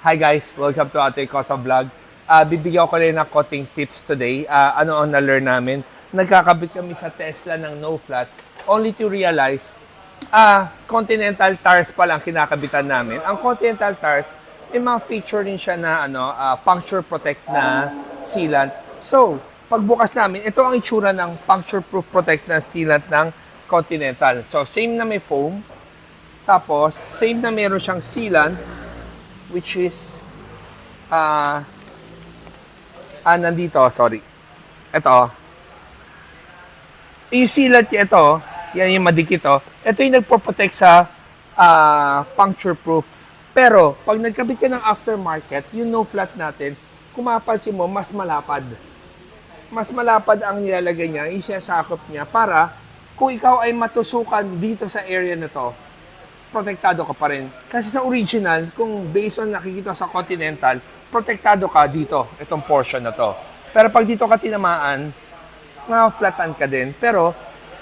Hi guys, welcome to Ate Cosa Vlog. Bibigyan ko rin ng konting tips today. Ano ang na-learn namin? Nagkakabit kami sa Tesla ng no flat only to realize Continental tires pa lang kinakabitan namin. Ang Continental tires, may mga feature din siya na puncture protect na sealant. So, pagbukas namin, ito ang itsura ng puncture proof protect na sealant ng Continental. So, same na may foam. Tapos, same na meron siyang sealant which is nandito, sorry. Ito. Yung sealant niya ito, yan yung madikit ito. Ito yung nagpo-protect sa puncture proof. Pero, pag nagkabit ka ng aftermarket, yung no flat natin, kung mapapansin mo, mas malapad. Mas malapad ang nilalagay niya, yung sinasakop niya, para kung ikaw ay matusukan dito sa area na to, protektado ka pa rin. Kasi sa original, kung based on nakikita sa Continental, protektado ka dito, itong portion na to. Pero pag dito ka tinamaan, ma-flatan ka din. Pero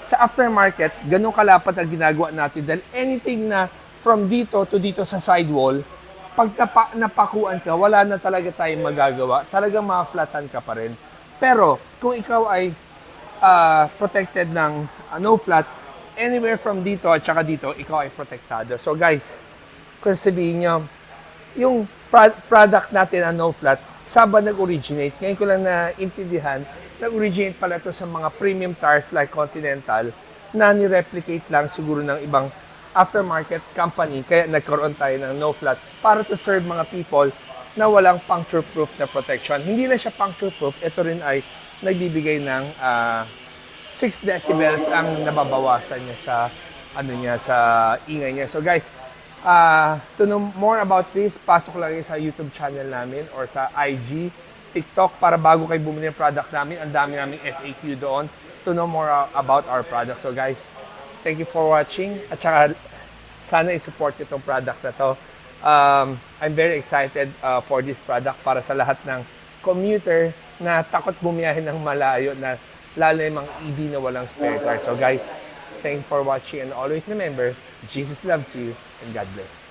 sa aftermarket, ganun kalapat ang ginagawa natin dahil anything na from dito to dito sa sidewall, pag napakuan ka, wala na talaga tayong magagawa. Talagang ma-flatan ka pa rin. Pero kung ikaw ay protected ng no flat, anywhere from dito at saka dito, ikaw ay protektado. So guys, kung sabihin nyo, yung product natin na no flat, saan ba nag-originate? Ngayon ko lang naintindihan, nag-originate pala ito sa mga premium tires like Continental na ni-replicate lang siguro ng ibang aftermarket company. Kaya nagkaroon tayo ng no flat para to serve mga people na walang puncture proof na protection. Hindi na siya puncture proof, ito rin ay nagbibigay ng 6 decibels ang nababawasan niya sa sa ingay niya. So guys, to know more about this, pasok lang sa YouTube channel namin or sa IG, TikTok para bago kayo bumili ng product namin. Ang dami naming FAQ doon to know more about our product. So guys, thank you for watching at saka sana i-support itong product na to. I'm very excited for this product para sa lahat ng commuter na takot bumiyahe ng malayo na lalo yung mga EV na walang spare tire. So guys, thanks for watching and always remember, Jesus loves you and God bless.